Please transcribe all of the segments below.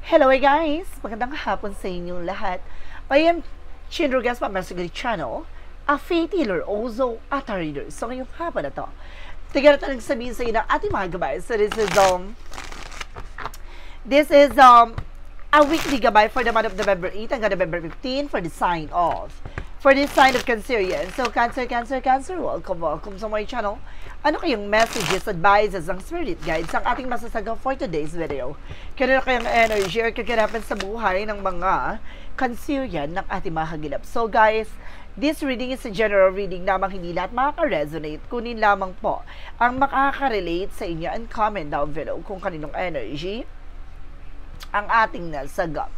Hello guys! Magandang hapon sa inyong lahat. I am Chin Rugas pa Masagari Channel, a faith healer, also at a reader. So ngayong hapon na to, tignan natin sabihin sa inyo ng ating mga gabay. So this is a weekly gabay for the month of November 8 hanggang November 15 for the sign of Cancerian. So Cancer, welcome sa my channel. Ano kayong messages, advices, ang spirit guides ang ating masasagaw for today's video? Kaya na kayong energy or kaganapan sa buhay ng mga Cancerian ng ating mga hagilap. So guys, this reading is a general reading lamang, hindi lahat makaka-resonate. Kunin lamang po ang makaka-relate sa inyo and comment down below kung kaninong energy ang ating nasagap.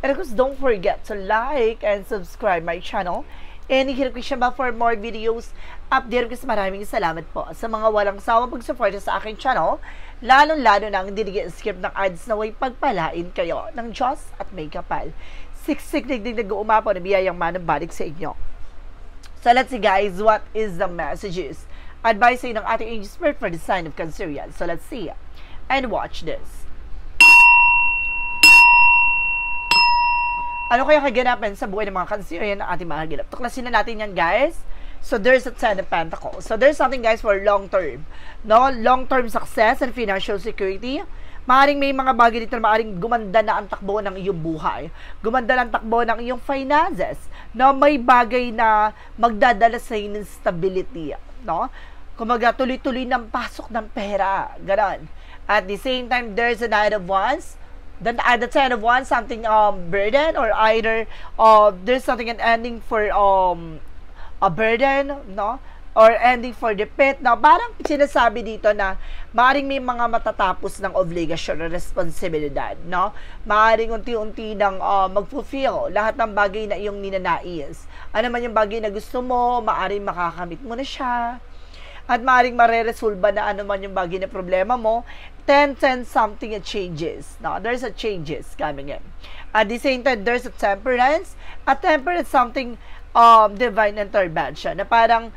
And of course, don't forget to like and subscribe my channel. And hihirap ko siya ba for more videos. Update ko, maraming salamat po sa mga walang sawang pag-support sa aking channel. Lalo-lalo na ang skip ng ads na way pagpalain kayo ng Diyos at may kapal. Siksik digdig nag-uumapo na biyayang manabalik sa inyo. So let's see guys, what is the messages? Advice ng ating angel spirit for the sign of Cancerian. So let's see and watch this. Ano kaya kaganapan sa buhay ng mga Cancerian ng ating mga hagilap? Tuklasin na natin yan, guys. So, there's a Ten of Pentacles. So, there's something, guys, for long-term. No? Long-term success and financial security. Maaring may mga bagay dito na maaring gumanda na ang takbo ng iyong buhay. Gumanda na ang takbo ng iyong finances. No? May bagay na magdadala sa inyo ng stability. No? Kumaga, tuloy-tuloy ng pasok ng pera. Ganon. At the same time, there's a Knight of Wands. Then at the Ten of Wands, something burden, or either there's something an ending for a burden, no, or ending for the pit. Now parang sinasabi dito na maaring may mga matatapos ng obligasyon o responsibilidad, no, maaring unti-unti nang mag-fulfill lahat ng bagay na iyong ninanais. Ano man yung bagay na gusto mo, maaring makakamit mo na siya. At maaaring mareresolba na ano man yung bagay na problema mo. 10-10 something that changes. No, there's a changes coming in. At the same time, there's a temperance. A temperance something divine intervention. Na parang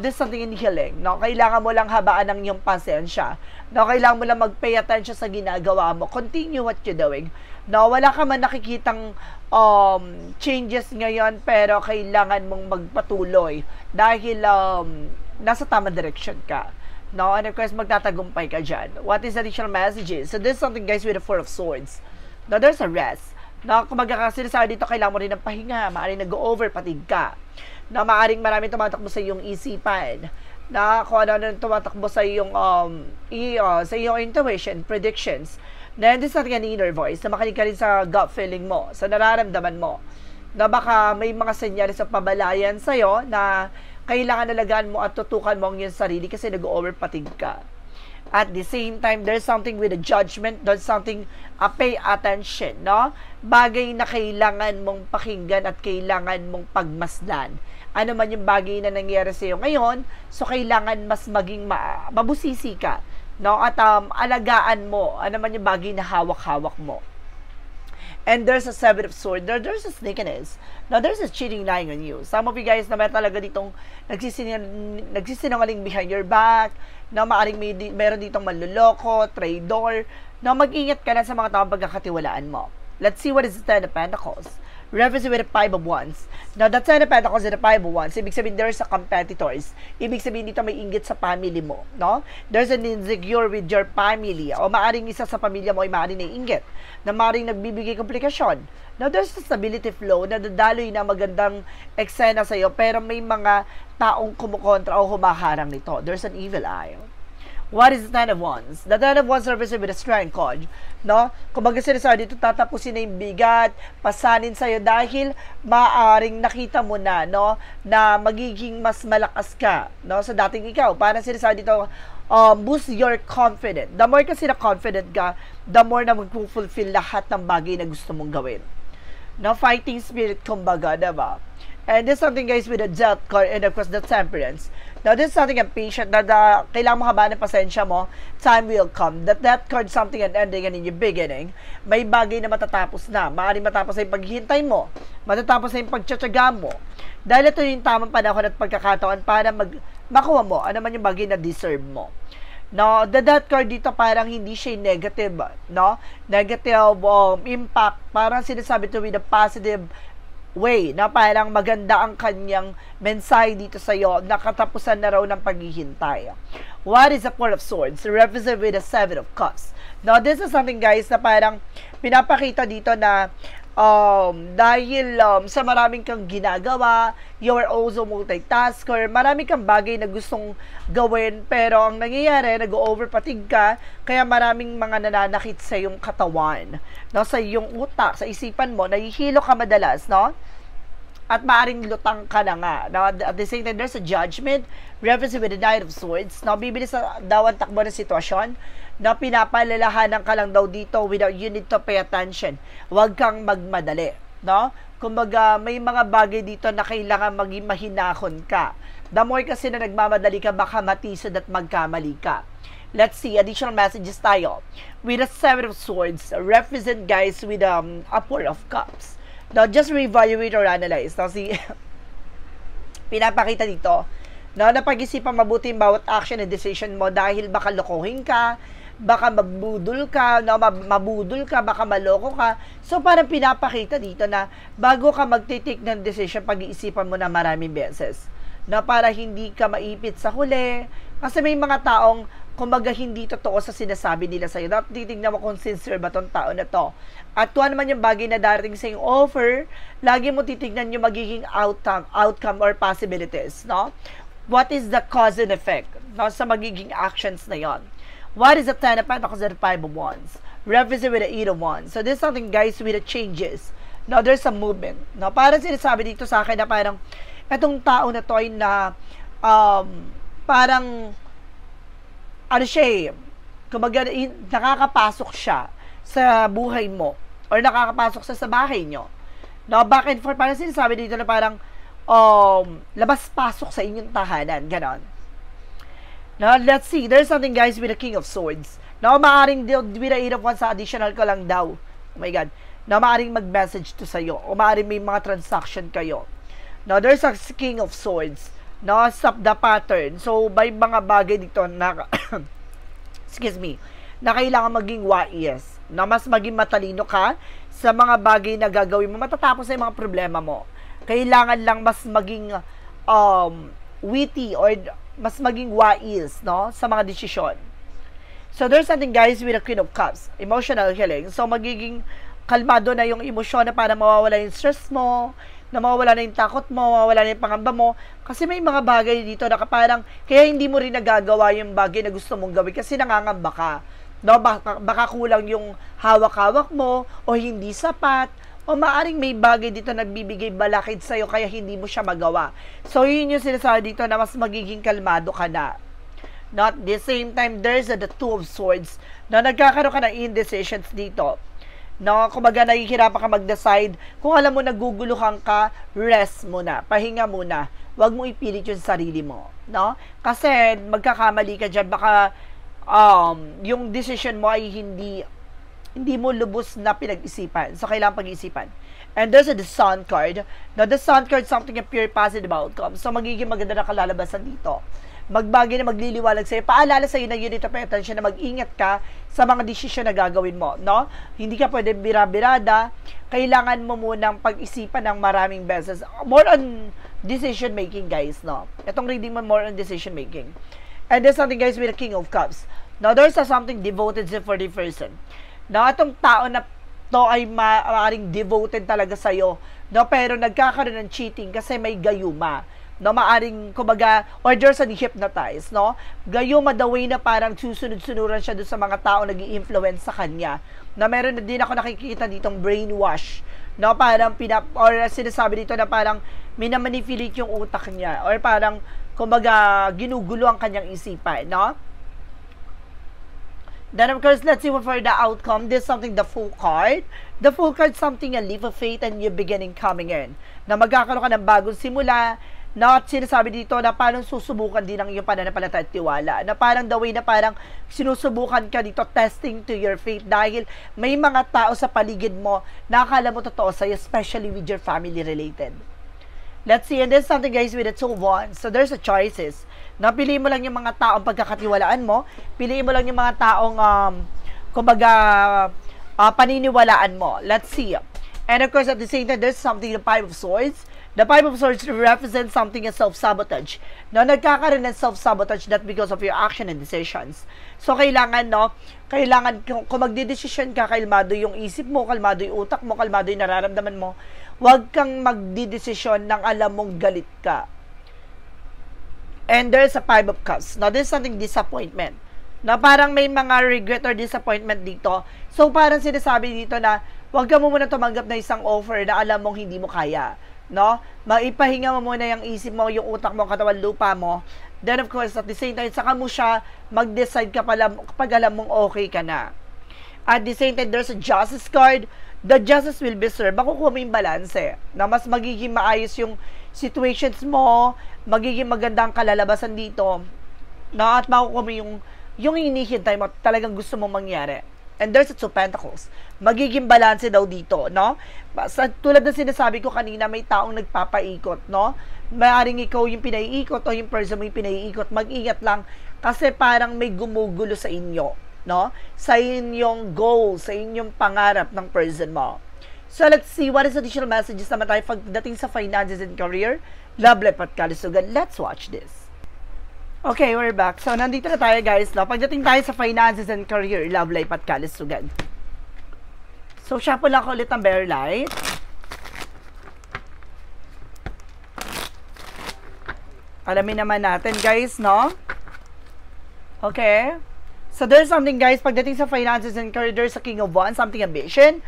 there's something in healing. No, kailangan mo lang habaan ng iyong pasensya. No, kailangan mo lang mag-pay attention sa ginagawa mo. Continue what you're doing. No, wala ka man nakikitang changes ngayon, pero kailangan mong magpatuloy dahil nasa tamang direction ka. No? And of course, magtatagumpay ka dyan. What is additional messages? So there's something, guys, with the Four of Swords. Now, there's a rest. No? Kung magkakasinasabi dito, kailangan mo rin ng pahinga. Maaring nag-over, patig ka. No? Maaring maraming tumatakbo sa iyong isipan. Na kung ano tumatakbo sa iyong sa iyong intuition, predictions. Then, there's something an inner voice na makinig ka rin sa gut feeling mo, sa nararamdaman mo. Na baka may mga senyales sa pabalayan sa'yo na kailangan nalagaan mo at tutukan mo ang iyong sarili kasi nag-overpatig ka. At the same time, there's something with a judgment, there's something, pay attention, no? Bagay na kailangan mong pakinggan at kailangan mong pagmasdan. Ano man yung bagay na nangyari sa iyo ngayon, so kailangan mas maging mabusisi ka, no? At alagaan mo, ano man yung bagay na hawak-hawak mo. And there's a Seven of Swords. There's a sneakiness. Now, there's a cheating lying on you. Some of you guys na may talaga ditong nagsisinungaling behind your back, na maaring meron ditong manluloko, traidor. Now, mag-ingat ka na sa mga taong pagkakatiwalaan mo. Let's see what is the Ten of Pentacles. Reference with the Five of Wands. Now, the Ten of Pentacles and the Five of Wands, ibig sabihin, there's a competitors. Ibig sabihin dito may inggit sa family mo, no? There's an insecure with your family. O maaring isa sa pamilya mo ay maaring naiinggit, na maaring nagbibigay komplikasyon. Now, there's a stability flow na dadaloy na magandang eksena sa'yo, pero may mga taong kumukontra o humaharang nito. There's an evil eye. What is the Ten of Wands? The Ten of Wands represents with a strength card, no? Kung sinasabi dito, tatapusin na yung bigat, pasanin sa'yo dahil maaring nakita mo na, no, na magiging mas malakas ka, no, sa dating ikaw. Parang sinasabi dito, boost your confidence. The more kasi na confident ka, the more na mag-fulfill lahat ng bagay na gusto mong gawin. No, fighting spirit, kumbaga, diba? And there's something, guys, with the Death card and of course the Temperance. Now, there's something ang patient na kailangan mo habaan ng pasensya mo. Time will come. That card something an ending and in your beginning. May bagay na matatapos na. Maaaring matapos na yung paghihintay mo. Matatapos na yung pagtsatsaga mo. Dahil ito yung tamang panahon at pagkakataon para makuha mo ano man yung bagay na deserve mo. No, the death card dito parang hindi siya negative, no? Negative impact, parang sinasabi to with a positive way, na parang maganda ang kanyang mensahe dito sa iyo, nakatapusan na raw ng paghihintay. What is the Four of Swords? Represent with the Seven of Cups. Now, this is something guys na parang pinapakita dito na dahil sa maraming kang ginagawa, you are also multitasker, marami kang bagay na gustong gawin, pero ang nangyayari, nag-overpatig ka, kaya maraming mga nananakit sa iyong katawan, no? Sa iyong utak, sa isipan mo, nahihilo ka madalas, no? At maaaring lutang ka na nga. Now, at the same time, there's a judgment, reference with the Knight of Swords. Now, bibilis sa daw ang takbo ng sitwasyon, na pinapalalahanan ka lang daw dito without you need to pay attention. Huwag kang magmadali, no? Kumbaga, may mga bagay dito na kailangan maging mahinahon ka. The more kasi na nagmamadali ka, baka matisod at magkamali ka. Let's see, additional messages tayo. With the Seven of Swords, represent guys with a Four of Cups. Now, just reevaluate or analyze. Now, see, pinapakita dito, no, napag-isipan mabuti yung bawat action and decision mo dahil baka lokohin ka, baka magbudol ka, no, mabudol ka, baka maloko ka. So, parang pinapakita dito na bago ka magtitake ng decision, pag-iisipan mo na maraming beses. Na para hindi ka maipit sa huli. Kasi may mga taong, kumbaga, hindi totoo sa sinasabi nila sa'yo. Dapat titignan mo kung sincere ba tong tao na to. At kung ano man yung bagay na darating sa yung offer, lagi mo titignan yung magiging outcome or possibilities, no? What is the cause and effect, no, sa magiging actions na yon? What is the Ten of Pentacles and the Five of Wands? Represent with the Eight of Wands. So, there's something, guys, with the changes. No, there's a movement. No, parang sinasabi dito sa akin na parang, etong tao na to ay na, parang, ano siya eh, kumbaga, nakakapasok siya sa buhay mo, or nakakapasok sa bahay nyo. No, back and forth, parang sinasabi dito na parang, labas-pasok sa inyong tahanan, ganon. Now, let's see. There's something, guys, with the King of Swords. Now, maaaring with the Eight of Wands, sa additional ko lang daw. Oh my God. Now, maaaring mag-message to sa'yo. O maaaring may mga transaction kayo. Now, there's a King of Swords. Now, stop the pattern. So, may mga bagay dito na, excuse me, na kailangan maging wise. Na mas maging matalino ka sa mga bagay na gagawin mo. Matatapos sa mga problema mo. Kailangan lang mas maging witty or mas maging wise, no, sa mga desisyon. So, there's something, guys, with the Queen of Cups. Emotional healing. So, magiging kalmado na yung emosyon na para mawawala yung stress mo, na mawawala na yung takot mo, mawawala na yung pangamba mo. Kasi may mga bagay dito na parang, kaya hindi mo rin nagagawa yung bagay na gusto mong gawin kasi nangangamba ka. No, baka kulang yung hawak-hawak mo, o hindi sapat, o maaring may bagay dito nagbibigay balakid sa'yo kaya hindi mo siya magawa. So, yun yung sinasabi dito na mas magiging kalmado ka na. Not the same time, there's the Two of Swords na nagkakaroon ka ng indecisions dito. No, kumbaga nahihirapan ka mag-decide. Kung alam mo naguguluhan ka, rest muna, pahinga muna. Huwag mo ipilit yung sarili mo. No? Kasi magkakamali ka dyan, baka yung decision mo ay hindi mo lubos na pinag-isipan. So, kailangan pag-isipan. And there's the Sun card. Now, the Sun card, something a pure positive outcome. So, magiging maganda na kalalabasan dito. Magbagay na magliliwalag sa'yo. Paalala sa'yo na yun ito, pay attention, na mag-ingat ka sa mga desisyon na gagawin mo. No? Hindi ka pwede bira-birada. Kailangan mo munang pag-isipan ng maraming beses. More on decision making, guys. No? Itong reading mo, more on decision making. And there's something, guys, with the King of Cups. Now, there's something devoted for the person. No, itong tao na to ay maaaring devoted talaga sa'yo, no, pero nagkakaroon ng cheating kasi may gayuma, no, maaaring, kumbaga, or there's an hypnotize, no, gayuma the way na parang susunod-sunuran siya doon sa mga tao nag-i-influence sa kanya, na meron na din ako nakikita ditong brainwash, no, parang or sinasabi dito na parang minamanipulate yung utak niya, or parang, kumbaga, ginugulo ang kanyang isipan, no. Then, of course, let's see what for the outcome. There's something, the Fool card. The Fool card, something, a leap of faith and new beginning coming in. Na magkakaroon ka ng bagong simula, na sinasabi dito na parang susubukan din ang iyong pananampalataya at tiwala. Na parang the way na parang sinusubukan ka dito, testing to your faith. Dahil may mga tao sa paligid mo na akala mo totoo sa'yo, especially with your family related. Let's see, and there's something guys with the 2 of Wands. So there's a choices. Napiliin mo lang yung mga taong pagkakatiwalaan mo. Piliin mo lang yung mga taong, kumbaga, paniniwalaan mo. Let's see. And of course, at the same time, there's something, the 5 of Swords. The 5 of Swords represents something as self-sabotage. No, nagkakaroon ng self-sabotage not because of your action and decisions. So, kailangan, no, kailangan, kung magdidesisyon ka, kalmado yung isip mo, kalmado yung utak mo, kalmado yung nararamdaman mo, huwag kang magdidesisyon nang alam mong galit ka. And there's a 5 of Cups. Now, there's something disappointment. Na parang may mga regret or disappointment dito. So, parang sinasabi dito na huwag ka mo muna tumanggap na isang offer na alam mong hindi mo kaya. No? Maipahinga mo muna yung isip mo, yung utak mo, katawan lupa mo. Then, of course, at the same time, saka mo siya mag-decide ka pala kapag alam mong okay ka na. At the same time, there's a Justice card. The Justice will be served. Makukuha mo yung balance na mas magiging maayos yung situations mo, magiging magandang kalalabasan dito, na at makukuha mo yung hinihintay mo, talagang gusto mong mangyari. And there's a 2 Pentacles. Magiging balance daw dito, no? Tulad ng sinasabi ko kanina, may taong nagpapaikot, no? Maaaring ikaw yung pinaiikot o yung person mo yung pinaiikot. Mag-ingat lang kasi parang may gumugulo sa inyo, no? Sa inyong goal, sa inyong pangarap ng person mo. So, let's see what is additional messages naman tayo pagdating sa finances and career, love life at kalusugan. Let's watch this. Okay, we're back. So, nandito na tayo guys, no? Pagdating tayo sa finances and career, love life at kalusugan. So, shuffle lang ko ulit ang Bear Light. Alamin naman natin guys, no? Okay. So, there's something guys, pagdating sa finances and career, there's a King of Wands, something ambition.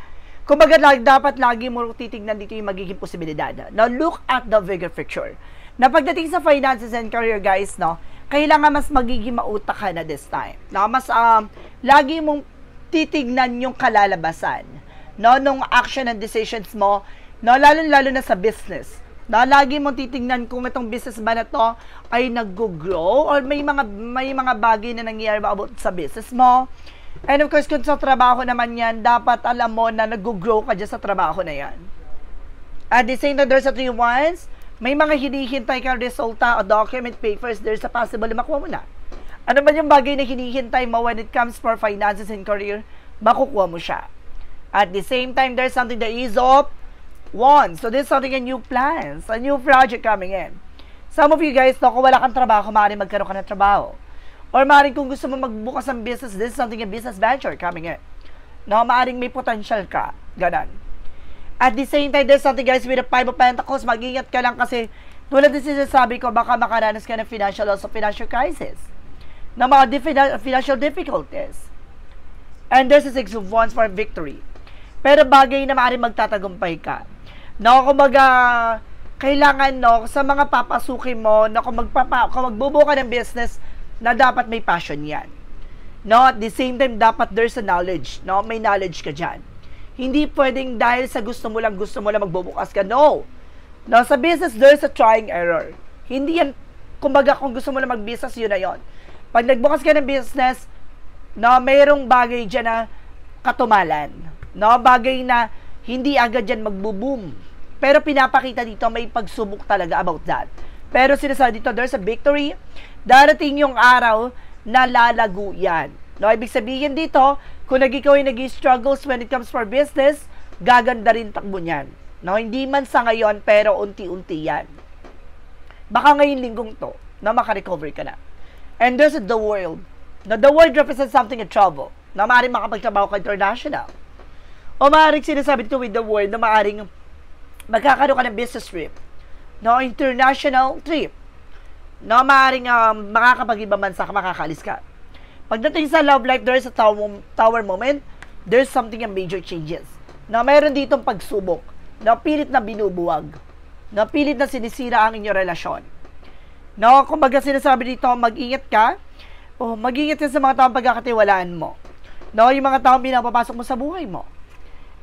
Kumbaga, dapat lagi mo titignan dito yung magiging posibilidad. Now, look at the bigger picture. Na pagdating sa finances and career guys, no? Kailangan mas magiging mautak ka na this time. No? Mas lagi mong titignan yung kalalabasan, no, nung action and decisions mo, no, lalo na sa business. No? Lagi mong titignan kung itong business ba na to ay nag-grow or may mga bagay na nangyayari about sa business mo. And of course, kung sa trabaho naman yan, dapat alam mo na nag-grow ka dyan sa trabaho na yan. At the same time, there's a 3 Wands. May mga hinihintay kang resulta o document papers, there's a possible na makuha mo na. Ano man yung bagay na hinihintay mo when it comes for finances and career, makukuha mo siya. At the same time, there's something that is of Wands. So, there's something, a new plans, a new project coming in. Some of you guys, no, kung wala kang trabaho, maaaring magkaroon ka ng trabaho. Or maaaring kung gusto mo magbukas ng business, this is something, a business venture coming in. No, maaaring may potential ka. Ganon. At the same time, there's something guys with the 5 of Pentacles. Mag-ingat ka lang kasi tulad din sinasabi ko, baka makaranas ka ng financial loss o financial crisis. Na mga financial difficulties. And there's a 6 of Wands for victory. Pero bagay na maaaring magtatagumpay ka. No, kumbaga, kailangan, no, sa mga papasukin mo, na kung magbubuo ka ng business, na dapat may passion yan. No, at the same time, dapat there's a knowledge. No, may knowledge ka dyan. Hindi pwedeng dahil sa gusto mo lang magbubukas ka. No. No, sa business, there's a trying error. Hindi yan, kumbaga, kung gusto mo lang mag-business, yun na yun. Pag nagbukas ka ng business, no, mayroong bagay dyan na katumalan. No, bagay na hindi agad dyan magbo-boom. Pero pinapakita dito, may pagsubok talaga about that. Pero sinasabi dito, there's a victory. Darating yung araw na lalago yan. No, ibig sabihin dito, kung ikaw ay nag-struggles when it comes for business, gaganda rin takbo niyan. No, hindi man sa ngayon, pero unti-unti yan. Baka ngayon linggong to, na makarecover ka na. And there's the world. Now, the world represents something in trouble. Na maaaring makapagtrabaho ka international. O maaaring sinasabi dito with the world na maaaring magkakaroon ka ng business trip. No, international trip. No, maaaring makakapag-ibang bansa ka, makakalis ka. Pagdating sa love life, there's a tower moment. There's something a major changes. Na mayroon ditong pagsubok. Na pilit na binubuwag. Na pilit na sinisira ang inyong relasyon. No, kumbaga sinasabi dito, mag-ingat ka. O mag-ingat ka sa mga taong pagkakatiwalaan mo. No, yung mga taong pinapapasok mo sa buhay mo.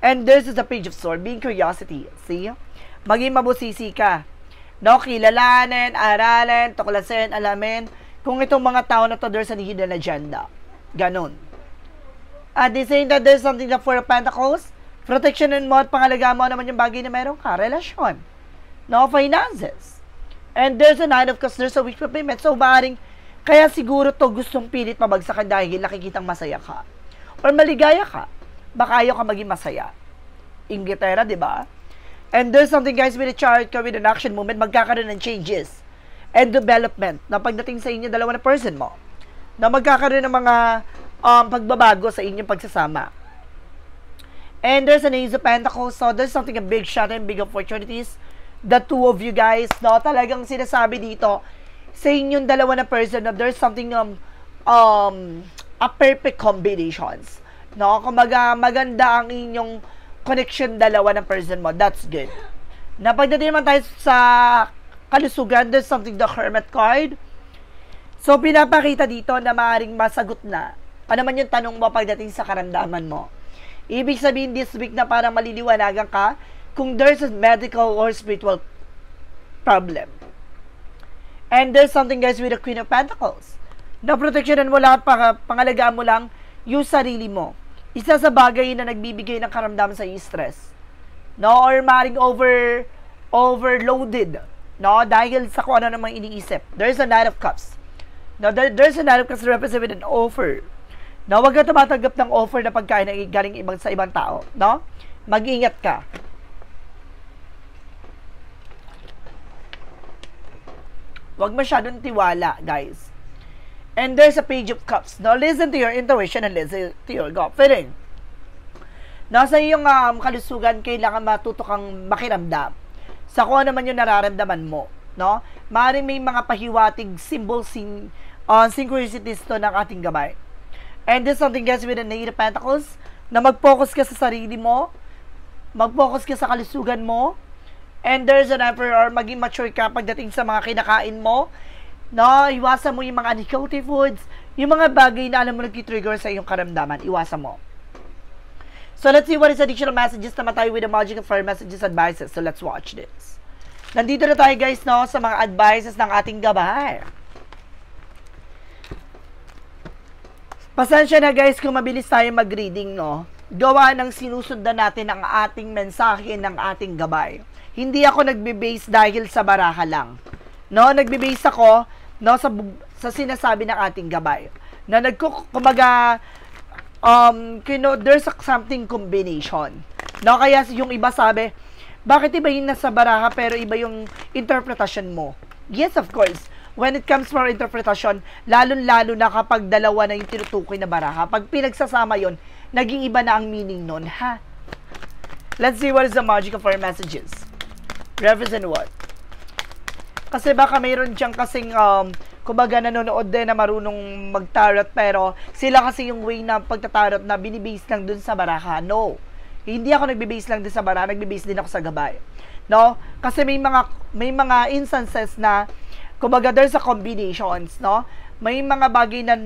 And this is the Page of Swords, being curiosity. See? Maging mabusisi ka. No, kilalanin, aralin, tuklasin, alamin, kung itong mga tao na to, there's a hidden agenda. Ganon. At the same time, there's something na 4 of Pentacles, protection mo at pangalagaan mo naman yung bagay na meron ka, relasyon. no, finances. And there's a Nine of Cups, there's a wish fulfillment. So, maaaring, kaya siguro to gustong pilit pabagsakan dahil nakikitang masaya ka. Or maligaya ka. Baka ayaw ka maging masaya. Inglaterra, di ba? And there's something, guys, with a chart ka, with an action movement, magkakaroon ng changes and development na pagdating sa inyo, dalawa na person mo. Na magkakaroon ng mga pagbabago sa inyong pagsasama. And there's an Ace of Pentacles, so there's something, a big shot and big opportunities. The two of you guys, no, talagang sinasabi dito, sa inyong dalawa na person, na there's something, a perfect combinations. No, kumaga, maganda ang inyong connection dalawa ng person mo. That's good. Napagdating naman tayo sa kalusugan, there's something, the Hermit card. So, pinapakita dito na maaaring masagot na. Ano man yung tanong mo pagdating sa karamdaman mo. Ibig sabihin this week na parang maliliwanagan ka kung there's a medical or spiritual problem. And there's something, guys, with the Queen of Pentacles. Na proteksyonan mo lang at pangalagaan mo lang yung sarili mo. Isa sa bagay na nagbibigay ng karamdaman sa stress. No? Or maaaring overloaded. No? Dahil sa kung ano namang iniisip. There's a Knight of Cups. No? There's a Knight of Cups represented with an offer. No, wag ka tumatanggap ng offer na pagkain na galing sa ibang tao, no? Mag-ingat ka. Wag masyadong tiwala, guys. And there's a Page of Cups. No, listen to your intuition and listen to your gut feeling. Nasa iyong kalusugan, kailangan matuto kang makiramdam sa kung ano man yung nararamdaman mo, no? Maaaring may mga pahiwatig, symbols, synchronicities to ng ating gabay. And there's something, guys, with the Knight of Pentacles, na mag-focus ka sa sarili mo, mag-focus ka sa kalusugan mo, and there's an Emperor, maging mature ka pagdating sa mga kinakain mo, no, iwasan mo yung mga unhealthy foods, yung mga bagay na alam mo nag-trigger sa iyong karamdaman, iwasan mo. So, let's see what is additional messages naman tayo with the Magic of Fire messages advices. So, let's watch this. Nandito na tayo, guys, no, sa mga advices ng ating gabay. Pasensya na, guys, kung mabilis tayo mag-reading, no? Gawa ng sinusundan natin ang ating mensahe ng ating gabay. Hindi ako nagbe-base dahil sa baraha lang. No, nagbe-base ako, no, sa sinasabi ng ating gabay. Na kumaga, there's something combination. No, kaya yung iba sabi, bakit iba yung nasa baraha pero iba yung interpretation mo? Yes, of course. When it comes for interpretation, lalo-lalo na kapag dalawa na yung tinutukoy na baraha, pag pinagsasama yon, naging iba na ang meaning nun, ha? Let's see what is the Magic of Fire messages. Represent what? Kasi baka mayroon diyang kasing, kumbaga nanonood din na marunong mag-tarot, pero sila kasi yung way na pagtatarot na binibase lang dun sa baraha. No. Hindi ako nagbe-base lang din sa baraha, nagbe-base din ako sa gabay. No? Kasi may mga instances na kumbaga, there's a combinations, no? May mga bagay na,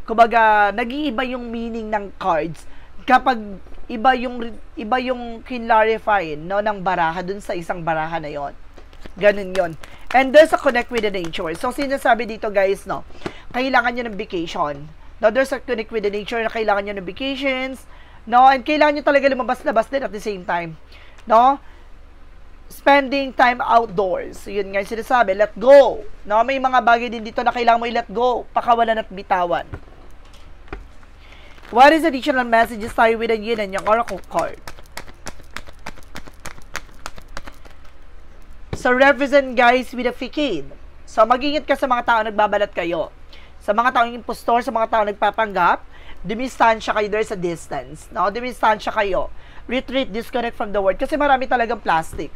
kumbaga, nag-iiba yung meaning ng cards kapag iba yung kinlarify, no, ng baraha dun sa isang baraha na yon. Ganun yon. And there's a connect with the nature. So, sinasabi dito, guys, no, kailangan nyo ng vacation. No, there's a connect with the nature na kailangan nyo ng vacations, no, and kailangan nyo talaga lumabas-labas din at the same time, no? Spending time outdoors. So, yun nga yung sinasabi, let go. No, may mga bagay din dito na kailangan mo i-let go, pakawalan at bitawan. What is additional messages tayo with the Yin and Yang Oracle card? So, represent, guys, with a facade. So, mag-ingat ka sa mga tao nagbabalat kayo. Sa mga taong impostor, sa mga taong nagpapanggap, dumistansya kayo, there's a distance. No, dumistansya kayo. Retreat, disconnect from the world. Kasi marami talagang plastic.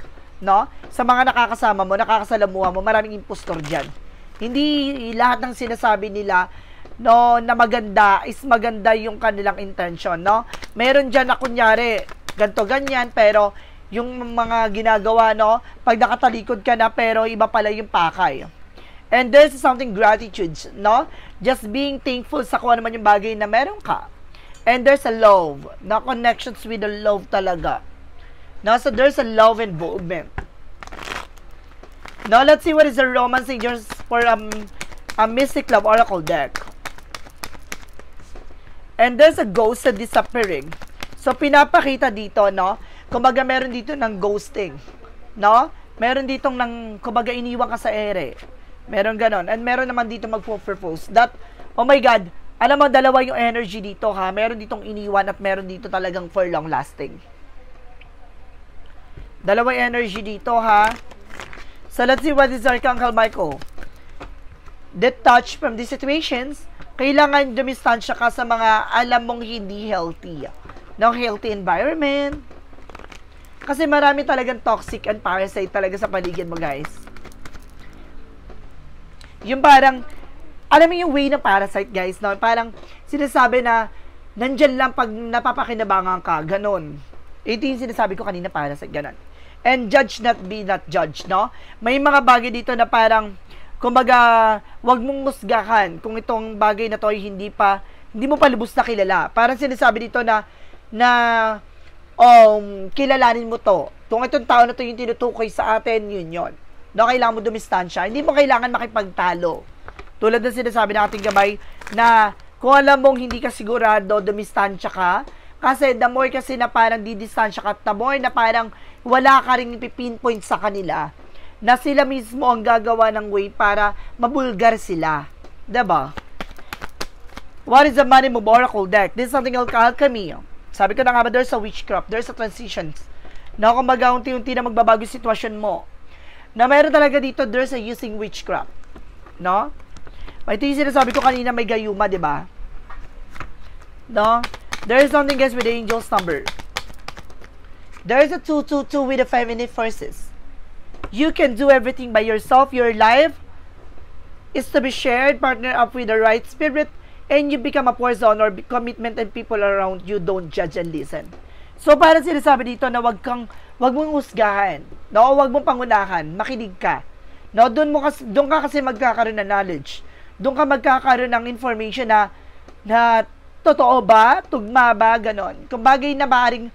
No? Sa mga nakakasama mo, nakakasalamuha mo, maraming impostor dyan. Hindi lahat ng sinasabi nila, no, na maganda is maganda yung kanilang intention, no? Meron dyan na kunyari, ganto ganyan, pero yung mga ginagawa, no, pag nakatalikod ka na, pero iba pala yung pakay. And there's something gratitude, no? Just being thankful sa kung ano man yung bagay na meron ka. And there's a love, no, connections with the love talaga. No, so there's a love involvement. Now, let's see what is the romance angels for a Mystic Love Oracle deck. And there's a ghost na disappearing. So, pinapakita dito, no? Kumbaga, meron dito ng ghosting. No? Meron ditong kumbaga iniwan ka sa ere. Meron ganon. And meron naman dito magpo-propose. That, oh my God, alam mo, dalawa yung energy dito ha. Meron ditong iniwan at meron dito talagang for long lasting. Dalawa energy dito ha. So let's see what is Archangel Michael. Detach from these situations. Kailangan dumistansya ka sa mga alam mong hindi healthy. No healthy environment. Kasi marami talagang toxic and parasite talaga sa paligid mo, guys. Yung parang, alam mo yung way ng parasite, guys, no? Parang sinasabi na, nandyan lang pag napapakinabangan ka, ganon. Ito yung sinasabi ko kanina, parasite, ganon. And judge not, be not judged, no? May mga bagay dito na parang, kumbaga, wag mong musgahan kung itong bagay na to ay hindi mo pa lubos na kilala. Parang sinasabi dito na kilalanin mo to. Kung itong tao na to yung tinutukoy sa atin, yun. No, kailangan mo dumistansya. Hindi mo kailangan makipagtalo. Tulad ng sinasabi ng ating gabay na kung alam mong hindi ka sigurado, dumistansya ka. Kasi the more kasi na parang didistansya ka, the more na parang wala ka rin pinpoint sa kanila na sila mismo ang gagawa ng way para mabulgar sila. Diba? What is the money move oracle deck? This is something called alchemy. Sabi ko na nga ba, there's a witchcraft, there's a transitions. Na kumbaga, unti-unti na magbabago yung sitwasyon mo. Na meron talaga dito, there's a using witchcraft. No? Ito yung sinasabi ko kanina, may gayuma, di ba? No? There is something, guys, with the angel's number. There is a 222 with the feminine forces. You can do everything by yourself. Your life is to be shared, partner up with the right spirit, and you become a person or commitment and people around you don't judge and listen. So, parang sinasabi dito na wag mong husgahan. No? Wag mong pangunahan. Makinig ka. No? Doon ka kasi magkakaroon ng knowledge. Doon ka magkakaroon ng information na totoo ba? Tugma ba? Ganon. Kung bagay na maaaring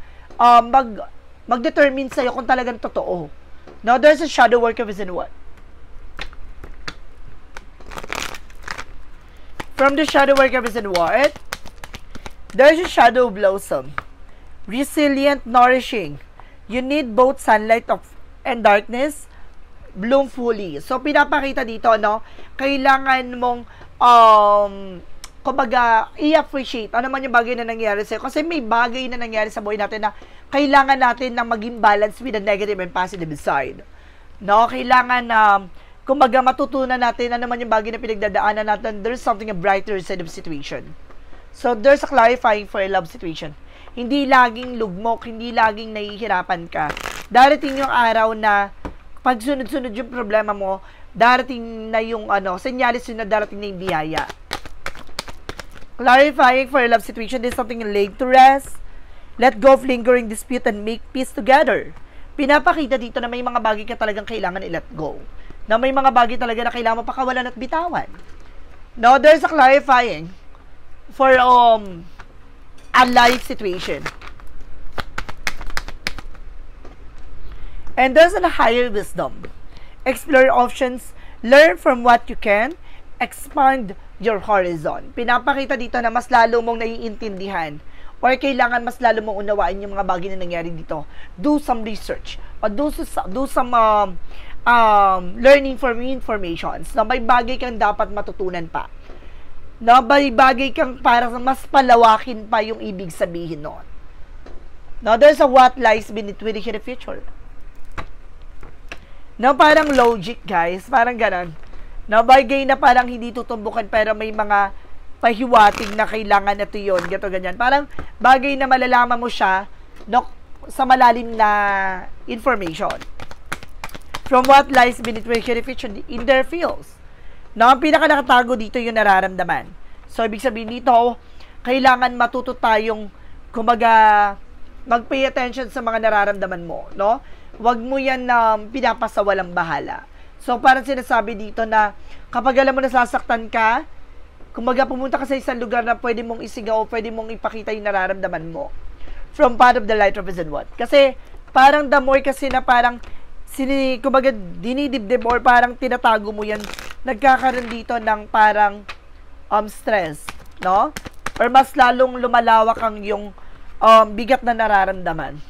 mag-determine sa'yo kung talagang totoo. No? There's a shadow work of in what? From the shadow work of in what? There's a shadow blossom. Resilient, nourishing. You need both sunlight and darkness. Bloom fully. So, pinapakita dito, no? Kailangan mong, kumbaga, i-appreciate ano man yung bagay na nangyari sa'yo. Kasi may bagay na nangyari sa buhay natin na kailangan natin na maging balance with the negative and positive side. No? Kailangan kumbaga, matutunan natin ano man yung bagay na pinagdadaanan natin. There's something a brighter side of situation. So, there's a clarifying for a love situation. Hindi laging lugmok, hindi laging nahihirapan ka. Darating yung araw na pag sunod-sunod yung problema mo, darating na yung senyalis yun na darating na yung biyaya. Clarifying for a love situation, there's something laid to rest. Let go of lingering dispute and make peace together. Pinapakita dito na may mga bagay ka talagang kailangan i-let go. Na may mga bagay talaga na kailangan pakawalan at bitawan. Now, there's a clarifying for a life situation. And there's a higher wisdom. Explore options, learn from what you can, expand your horizon. Pinapakita dito na mas lalo mong naiintindihan or kailangan mas lalo mong unawain yung mga bagay na nangyari dito. Do some research or do some learning from informations na may bagay kang dapat matutunan pa. Na may bagay kang parang mas palawakin pa yung ibig sabihin noon. Now, there's a what lies beneath with the future. Now, parang logic, guys. Parang ganon. Now, bagay na parang hindi tutumbukan pero may mga pahiwatig na kailangan ito yun. Gato, ganyan. Parang bagay na malalaman mo siya sa malalim na information. From what lies beneath with the future in their fields. Now, ang pinaka nakatago dito yung nararamdaman. So, ibig sabihin dito, kailangan matuto tayong, kumbaga, mag-pay attention sa mga nararamdaman mo, no? Huwag mo yan pinapasawalang bahala. So, parang sinasabi dito na, kapag alam mo nasasaktan ka, kumbaga, pumunta ka sa isang lugar na pwede mong isigaw o pwede mong ipakita yung nararamdaman mo. From part of the light represent what? Kasi, parang the more kasi na parang, kumbaga, dinidibdib or parang tinatago mo yan, nagkakaroon dito ng parang stress, no? Or mas lalong lumalawak ang yung bigat na nararamdaman.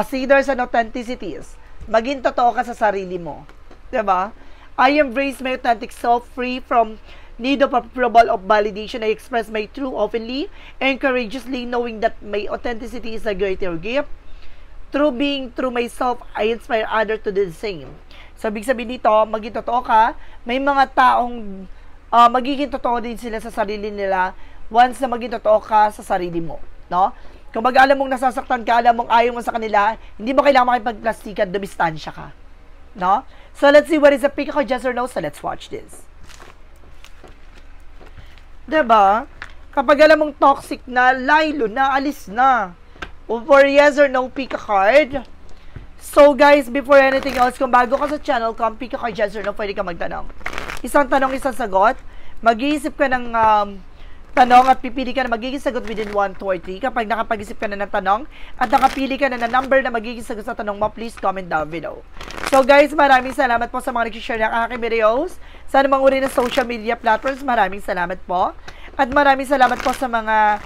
See, there's an authenticities. Maging totoo ka sa sarili mo. Diba? I embrace my authentic self, free from need of approval of validation. I express my truth openly and courageously, knowing that my authenticity is a greater gift. Through being true myself, I inspire others to do the same. So, ibig sabihin dito, maging totoo ka, may mga taong magiging totoo din sila sa sarili nila once na maging totoo ka sa sarili mo. No? Kung alam mong nasasaktan ka, alam mong ayaw mo sa kanila, hindi mo kailangan makipagplastikan, dumistansya ka. No? So, let's see what is the pick ako, yes or no. So, let's watch this. Diba? Kapag alam mong toxic na, lilo na, alis na. For yes or no, pick a card. So, guys, before anything else, kung bago ka sa channel, kung pick a card, yes or no, pwede ka magtanong. Isang tanong, isang sagot. Mag-iisip ka ng tanong at pipili ka na magiging sagot within 1 to 3. Kapag nakapag-isip ka na ng tanong at nakapili ka na ng number na magiging sagot sa tanong mo, please comment down below. So guys, maraming salamat po sa mga nag-share ng aking videos. Sa anumang uri ng social media platforms, maraming salamat po. At maraming salamat po sa mga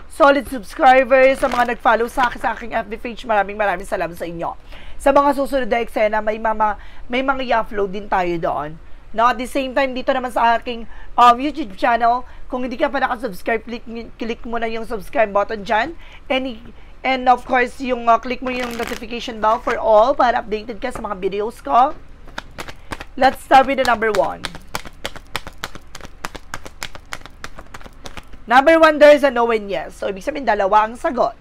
solid subscribers, sa mga nag-follow sa aking FB page. Maraming salamat sa inyo. Sa mga susunod na eksena, may mga i-upload din tayo doon. No, at the same time, dito naman sa aking YouTube channel, kung hindi ka pa nakasubscribe, click mo na yung subscribe button dyan. And of course, yung click mo yung notification bell for all para updated ka sa mga videos ko. Let's start with the number 1. Number 1, there's a no and yes. So, ibig sabihin, dalawa ang sagot.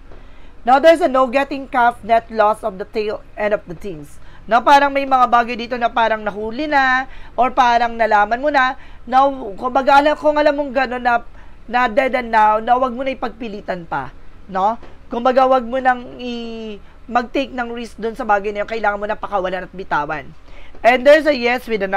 Now, there's a no, getting calf, net loss of the tail end of the things. No, parang may mga bagay dito na parang nahuli na or parang nalaman mo na. No, kung alam mong gano'n na dead and now, na wag mo na ipagpilitan pa. No? Kung wag mo nang mag-take ng risk doon sa bagay na yun, kailangan mo na pakawalan at bitawan. And there's a yes with a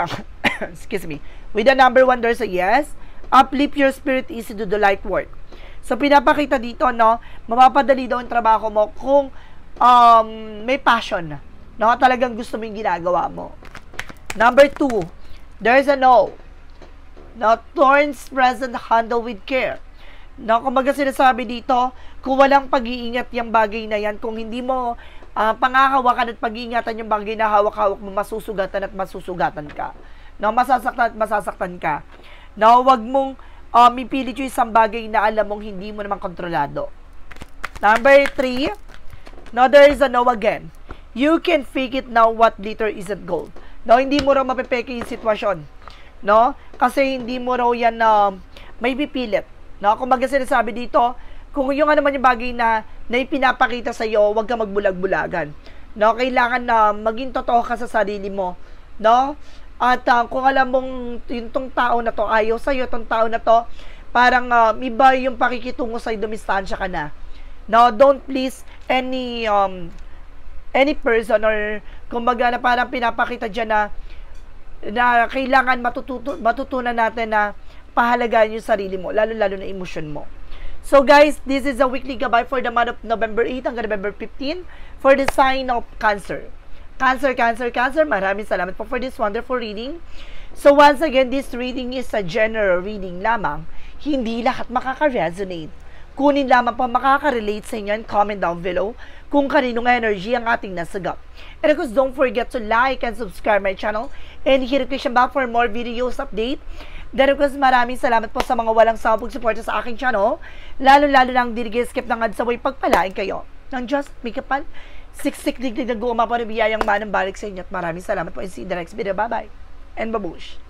excuse me. With the number 1, there's a yes. Uplift your spirit, easy to do light work. So, pinapakita dito, no, mapapadali daw ang trabaho mo kung may passion na. No, talagang gusto mo yung ginagawa mo. Number 2, there's a no. No, thorns present, handle with care. No, kumbaga sinasabi dito, kung walang pag-iingat yung bagay na yan, kung hindi mo pangakawakan at pag-iingatan yung bagay na hawak-hawak mo, masusugatan at masusugatan ka. No, masasaktan at masasaktan ka. No, wag mong ipilit yung isang bagay na alam mong hindi mo naman kontrolado. Number 3, no, there is a no again. You can fake it now, what glitter isn't gold. No, hindi mo raw mapepeke yung sitwasyon. No? Kasi hindi mo raw yan may pipilit. No? Kung sinasabi dito, kung yung naman yung bagay na ipinapakita sa iyo, huwag ka magbulag-bulagan. No? Kailangan na maging totoo ka sa sarili mo. No? At kung alam mong yung tong tao na to, ayaw sa iyo, tong tao na to, parang iba yung pakikitungo sa iyo, dumistansya ka na. No? Don't please any person or kumbaga na parang pinapakita dyan na kailangan matutunan natin na pahalagaan yung sarili mo, lalo-lalo na emosyon mo. So guys, this is a weekly gabay for the month of November 8 hanggang November 15 for the sign of Cancer. Cancer, maraming salamat po for this wonderful reading. So once again, this reading is a general reading lamang. Hindi lahat makaka-resonate. Kunin lamang po makaka-relate sa inyo and comment down below kung kaninong energy ang ating nasagap. And of course, don't forget to like and subscribe my channel and hit the notification bell for more videos update. Then of course, maraming salamat po sa mga walang sawang pagsuporta sa aking channel. Lalo-lalo nang dirigeskip ng adsaway pagpalain kayo. Nang just make a pan, siksik digdig na gumawa po ng biyayang manang balik sa inyo. At maraming salamat po and see you in the next video. Bye-bye and babush!